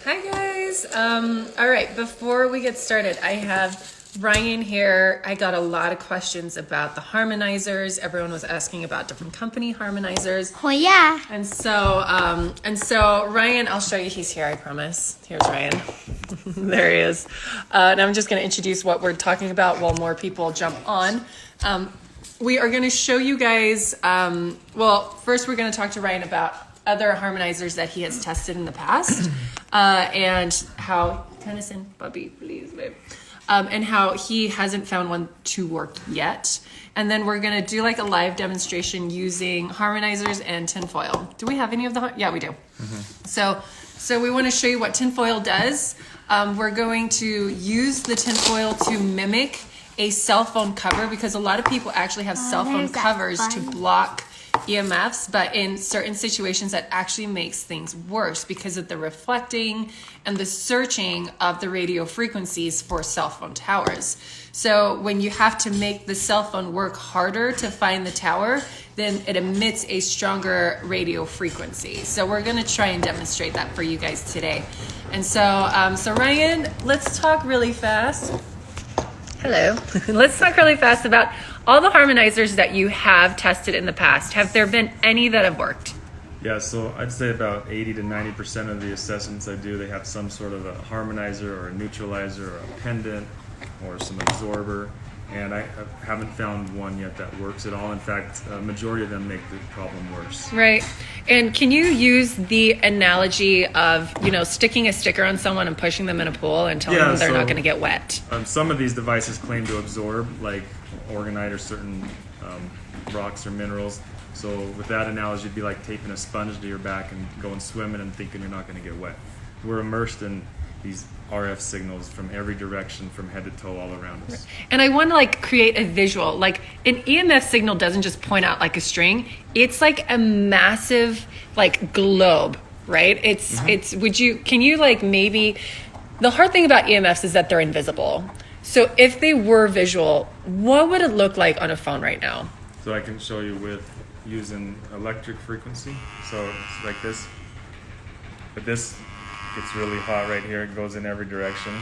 Hi guys. All right, before we get started, I have Ryan here. I got a lot of questions about the harmonizers. Everyone was asking about different company harmonizers. Oh yeah. And so Ryan, I'll show you. He's here, I promise. Here's Ryan. There he is. And I'm just going to introduce what we're talking about while more people jump on. We are going to show you guys. Well, first we're going to talk to Ryan about other harmonizers that he has tested in the past, and how Tennyson, Bubby, please, babe. And how he hasn't found one to work yet. And then we're gonna do like a live demonstration using harmonizers and tinfoil. Do we have any of the? Yeah, we do. Mm-hmm. So we want to show you what tinfoil does. We're going to use the tinfoil to mimic a cell phone cover, because a lot of people actually have cell phone covers to block EMFs, but in certain situations that actually makes things worse because of the reflecting and the searching of the radio frequencies for cell phone towers. So when you have to make the cell phone work harder to find the tower, then it emits a stronger radio frequency. So we're going to try and demonstrate that for you guys today. And so Ryan, let's talk really fast. Hello. Let's talk really fast about all the harmonizers that you have tested in the past. Have there been any that have worked? Yeah, so I'd say about 80 to 90% of the assessments I do, they have some sort of a harmonizer or a neutralizer or a pendant or some absorber. And I haven't found one yet that works at all. In fact, a majority of them make the problem worse. Right. And can you use the analogy of, sticking a sticker on someone and pushing them in a pool and telling them they're not going to get wet? Some of these devices claim to absorb, like orgonite or certain rocks or minerals. So with that analogy, it'd be like taping a sponge to your back and going swimming and thinking you're not going to get wet. We're immersed in these RF signals from every direction, from head to toe, all around us. And I want to create a visual. Like an EMF signal doesn't just point out like a string. It's like a massive globe, right? Can you maybe, the hard thing about EMFs is that they're invisible. So if they were visual, what would it look like on a phone right now? So I can show you with using electric frequency. So it's like this. But this gets really hot right here. It goes in every direction.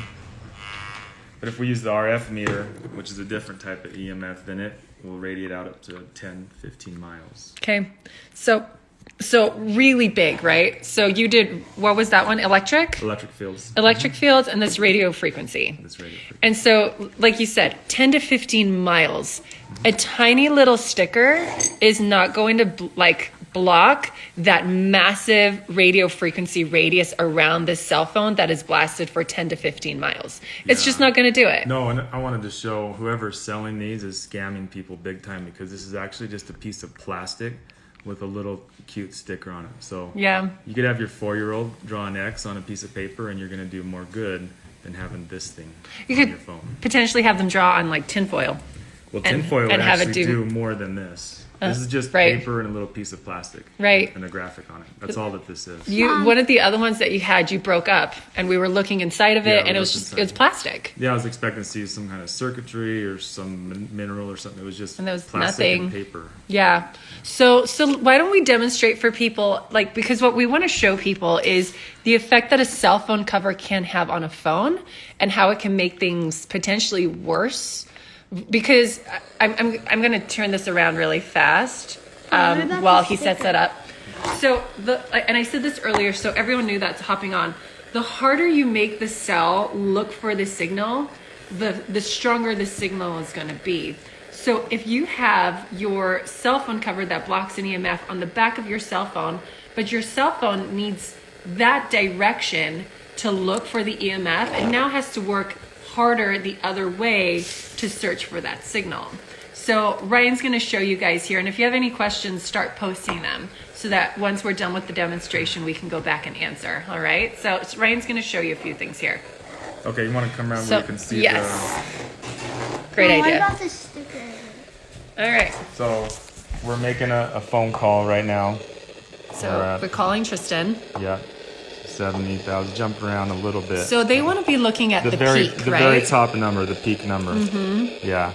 But if we use the RF meter, which is a different type of EMF, then it will radiate out up to 10, 15 miles. Okay. So really big, right? So you did, what was that one? Electric? Electric fields. Electric fields and this radio frequency. And so, like you said, 10 to 15 miles. A tiny little sticker is not going to block that massive radio frequency radius around this cell phone that is blasted for 10 to 15 miles. It's just not going to do it. No, and I wanted to show whoever's selling these is scamming people big time, because this is actually just a piece of plastic with a little cute sticker on it. So yeah, you could have your 4-year-old draw an X on a piece of paper and you're going to do more good than having this thing on your phone. Potentially have them draw on tinfoil. Well, tinfoil would actually do more than this. This is just paper and a little piece of plastic. Right. And a graphic on it. That's all that this is. One of the other ones that you broke up, and we were looking inside of it, and it was plastic. Yeah, I was expecting to see some kind of circuitry or some mineral or something. It was just plastic nothing. And paper. Yeah. So why don't we demonstrate for people, because what we want to show people is the effect that a cell phone cover can have on a phone and how it can make things potentially worse. Because I'm going to turn this around really fast while he sets that up. So and I said this earlier, so everyone knew that's hopping on. The harder you make the cell look for the signal, the stronger the signal is going to be. So if you have your cell phone cover that blocks an EMF on the back of your cell phone, but your cell phone needs that direction to look for the EMF, it now has to work harder the other way to search for that signal. So Ryan's going to show you guys here, and if you have any questions, start posting them so that once we're done with the demonstration, we can go back and answer. All right? So Ryan's going to show you a few things here. Okay, you want to come around where you can see Great idea. What about the sticker? All right. So we're making a phone call right now. So we're calling Tristan. Yeah. 70,000. Jump around a little bit. So they want to be looking at the peak, right? The very top number, the peak number. Mm-hmm. Yeah.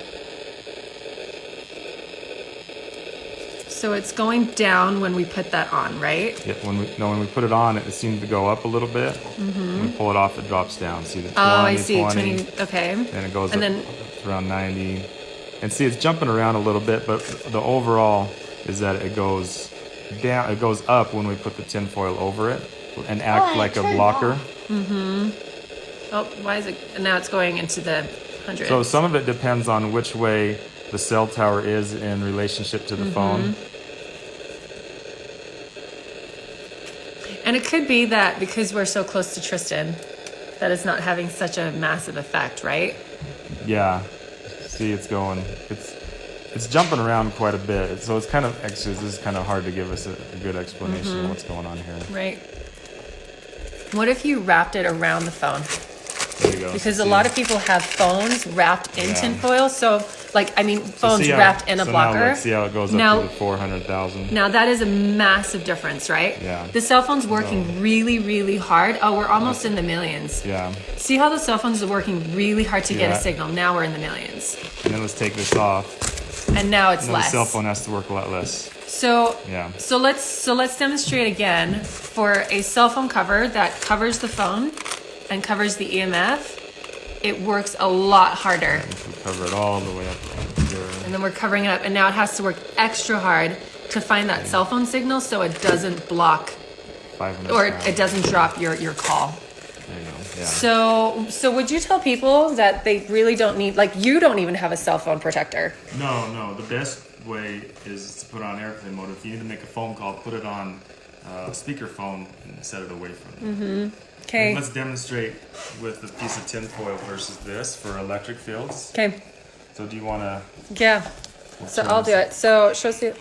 So it's going down when we put that on, right? Yeah, when we put it on, it seems to go up a little bit. When we pull it off, it drops down. See the 20, I see. 20, Okay. and it goes And up then around 90. And see, it's jumping around a little bit, but the overall is that it goes down. It goes up when we put the tinfoil over it and act like a blocker. oh, why is it? And now it's going into the hundreds. So some of it depends on which way the cell tower is in relationship to the phone. And it could be that because we're so close to Tristan, that it's not having such a massive effect, right? Yeah. See, it's going. It's jumping around quite a bit. So it's kind of actually this is kind of hard to give us a good explanation of what's going on here. Right. What if you wrapped it around the phone? There you go. Because a lot of people have phones wrapped in tinfoil. So, phones see how- wrapped in a so blocker. Now let's see how it goes Now- up to the 400,000. Now that is a massive difference, right? Yeah. The cell phone's working really, really hard. Oh, we're almost in the millions. Yeah. See how the cell phones are working really hard to get Yeah. a signal. Now we're in the millions. And then let's take this off. And now it's And then less. the cell phone has to work a lot less. So Yeah. so let's demonstrate again for a cell phone cover that covers the phone and covers the EMF. It works a lot harder. If we cover it all the way up here. And then we're covering it up, and now it has to work extra hard to find that cell phone signal so it doesn't block 500. or it doesn't drop your call. There you go. Yeah. So would you tell people that they really don't need, like, you don't even have a cell phone protector? No. The best way is to put on airplane mode. If you need to make a phone call, put it on speakerphone and set it away from you. Okay. Let's demonstrate with the piece of tinfoil versus this for electric fields. Okay. So do you want to? Yeah. So I'll do it. So show us the.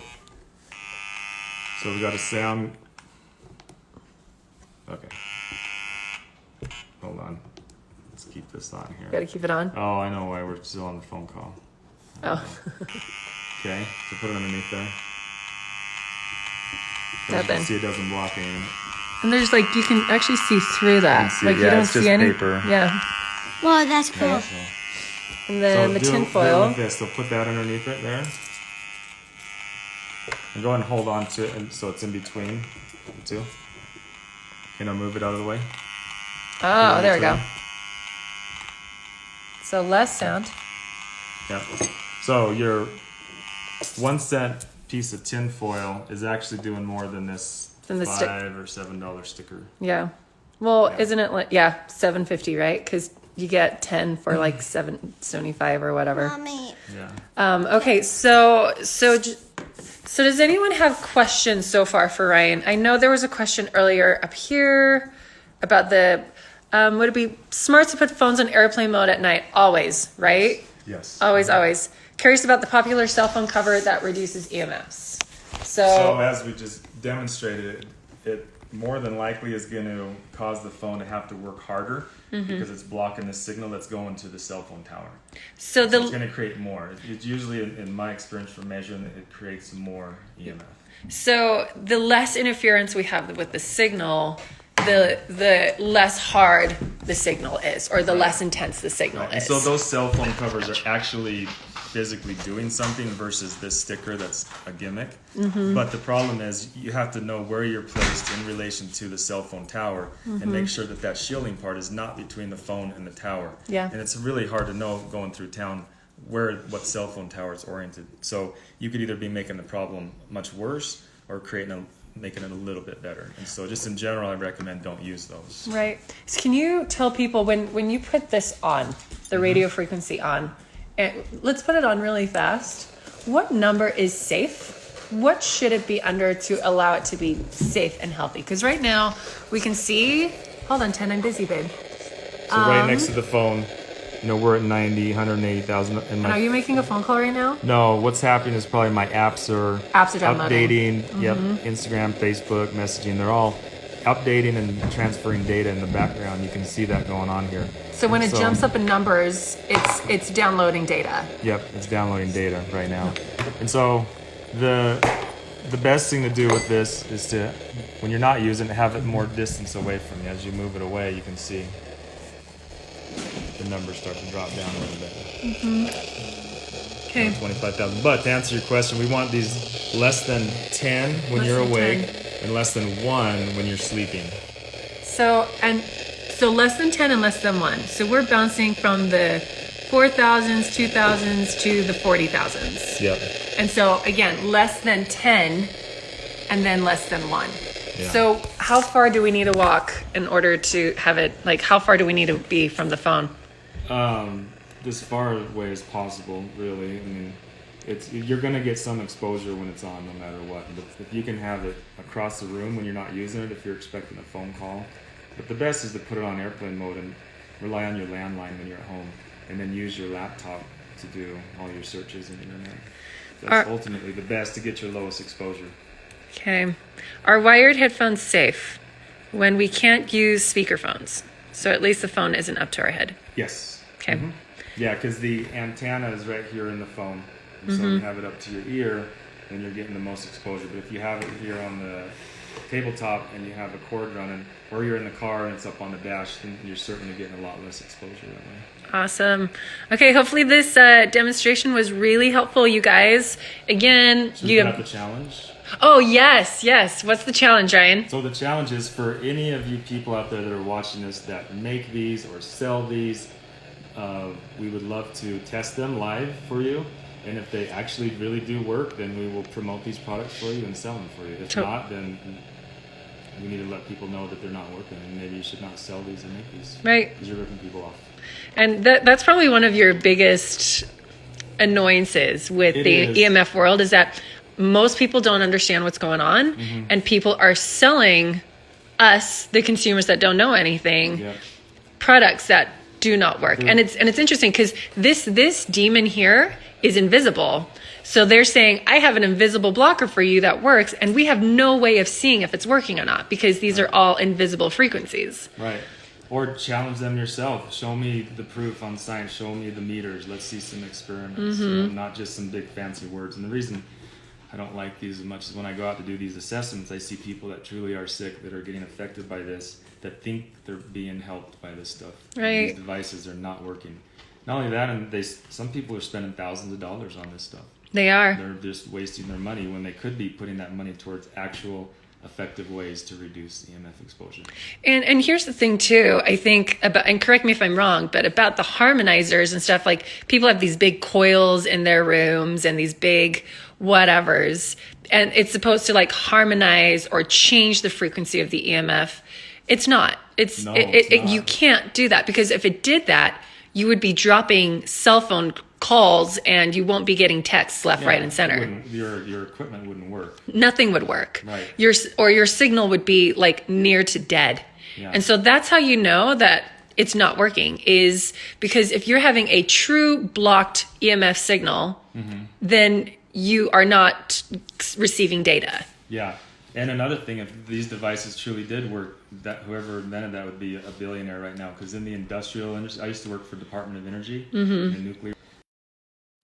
So we got a sound. Okay. Hold on. Let's keep this on here. Got to keep it on. Oh, I know why we're still on the phone call. Oh. Okay. So put it underneath there. As That you can then. see, it doesn't block any. And there's like you can actually see through that. You can see- Like yeah, you don't it's see just any. paper. Yeah. Wow, that's cool. Okay, so. And then the do it tinfoil. with this. So put that underneath it there. And go ahead and hold on to it and so it's in between the two. Okay, now move it out of the way. Oh, there we go. Between. So less sound. Yep. So your 1 cent piece of tin foil is actually doing more than this Than the $5 or $7 sticker. Yeah. Well, Yeah. isn't it like $7.50, right? Because you get 10 for like $7.75 or whatever. Mommy. Yeah. Okay, so does anyone have questions so far for Ryan? I know there was a question earlier up here about the would it be smart to put phones on airplane mode at night? Always, right? Yes. Always. Curious about the popular cell phone cover that reduces EMFs. So as we just demonstrated, it more than likely is going to cause the phone to have to work harder because it's blocking the signal that's going to the cell phone tower. So So it's going to create more. It's usually, in my experience from measuring, it creates more EMF. So the less interference we have with the signal, the less hard the signal is, or the less intense the signal And is. so those cell phone covers are actually physically doing something versus this sticker that's a gimmick. But the problem is you have to know where you're placed in relation to the cell phone tower and make sure that shielding part is not between the phone and the tower. Yeah. And it's really hard to know going through town what cell phone tower is oriented. So you could either be making the problem much worse or making it a little bit better. And so just in general, I recommend don't use those. Right. So can you tell people when you put this on, the radio frequency on, and let's put it on really fast, what number is safe? What should it be under to allow it to be safe and healthy? Because right now we can see, hold on, 10, I'm busy, babe. So right next to the phone, we're at 90, 180,000. And are you making a phone call right now? No, what's happening is probably my apps are downloading. updating. Yep, Instagram, Facebook, messaging, they're all updating and transferring data in the background. You can see that going on here. So when it jumps up in numbers, it's downloading data. Yep, it's downloading data right now. And so the best thing to do with this is to, when you're not using it, have it more distance away from you. As you move it away, you can see the numbers start to drop down a little bit. Okay. 25,000. But to answer your question, we want these less than 10 when Less you're than awake 10. and less than 1 when you're sleeping. So less than 10 and less than 1. So we're bouncing from the 4,000s, 2,000s to the 40,000s. Yep. And so again, less than 10 and then less than 1. Yeah. So how far do we need to walk in order to have it, like how far do we need to be from the phone? As far away as possible, really. I mean, you're going to get some exposure when it's on, no matter what. But if you can have it across the room when you're not using it, if you're expecting a phone call. But the best is to put it on airplane mode and rely on your landline when you're at home, and then use your laptop to do all your searches and internet. That's ultimately the best to get your lowest exposure. Okay. Are wired headphones safe when we can't use speakerphones? So at least the phone isn't up to our head. Yes. Okay. Mm-hmm. Yeah, because the antenna is right here in the phone. And so you have it up to your ear, then you're getting the most exposure. But if you have it here on the tabletop and you have a cord running, or you're in the car and it's up on the dash, then you're certainly getting a lot less exposure that way. Awesome. Okay, hopefully this demonstration was really helpful, you guys. Again, So you have the challenge. Oh, yes. What's the challenge, Ryan? So the challenge is for any of you people out there that are watching this that make these or sell these, we would love to test them live for you. And if they actually really do work, then we will promote these products for you and sell them for you. If not, then we need to let people know that they're not working, and maybe you should not sell these and make these. Right. Because you're ripping people off. And that's probably one of your biggest annoyances with the EMF world is that most people don't understand what's going on, and people are selling us, the consumers that don't know anything, products that do not work. And it's interesting because this demon here is invisible. So they're saying, I have an invisible blocker for you that works, and we have no way of seeing if it's working or not because these are all invisible frequencies. Right. Or challenge them yourself. Show me the proof on science. Show me the meters. Let's see some experiments, not just some big fancy words. And the reason I don't like these as much as when I go out to do these assessments, I see people that truly are sick, that are getting affected by this, that think they're being helped by this stuff. Right. And these devices are not working. Not only that, and some people are spending thousands of dollars on this stuff. They are. They're just wasting their money when they could be putting that money towards actual effective ways to reduce EMF exposure. And here's the thing too, I think about, and correct me if I'm wrong, but about the harmonizers and stuff, like people have these big coils in their rooms and these big whatevers, and it's supposed to like harmonize or change the frequency of the EMF. It's not. It's not. You can't do that, because if it did that, you would be dropping cell phone calls and you won't be getting texts left, right, and center. Your equipment wouldn't work. Nothing would work. Right. Your signal would be like near to dead. Yeah. And so that's how you know that it's not working, is because if you're having a true blocked EMF signal, then you are not receiving data. Yeah. And another thing, if these devices truly did work, that whoever invented that would be a billionaire right now. Because in the industrial industry, I used to work for Department of Energy in the nuclear.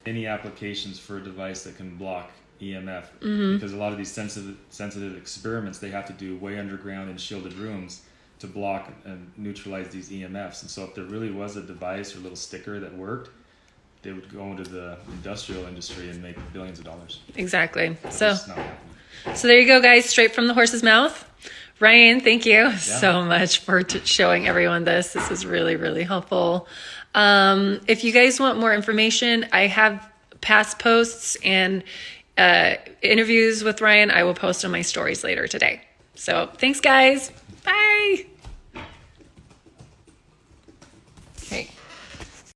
Any applications for a device that can block EMF, because a lot of these sensitive experiments they have to do way underground in shielded rooms to block and neutralize these EMFs. And so if there really was a device or a little sticker that worked, they would go into the industrial industry and make billions of dollars. Exactly. So there you go, guys, straight from the horse's mouth. Ryan, thank you so much for showing everyone this. This was really, really helpful. If you guys want more information, I have past posts and interviews with Ryan. I will post on my stories later today. So thanks, guys. Bye.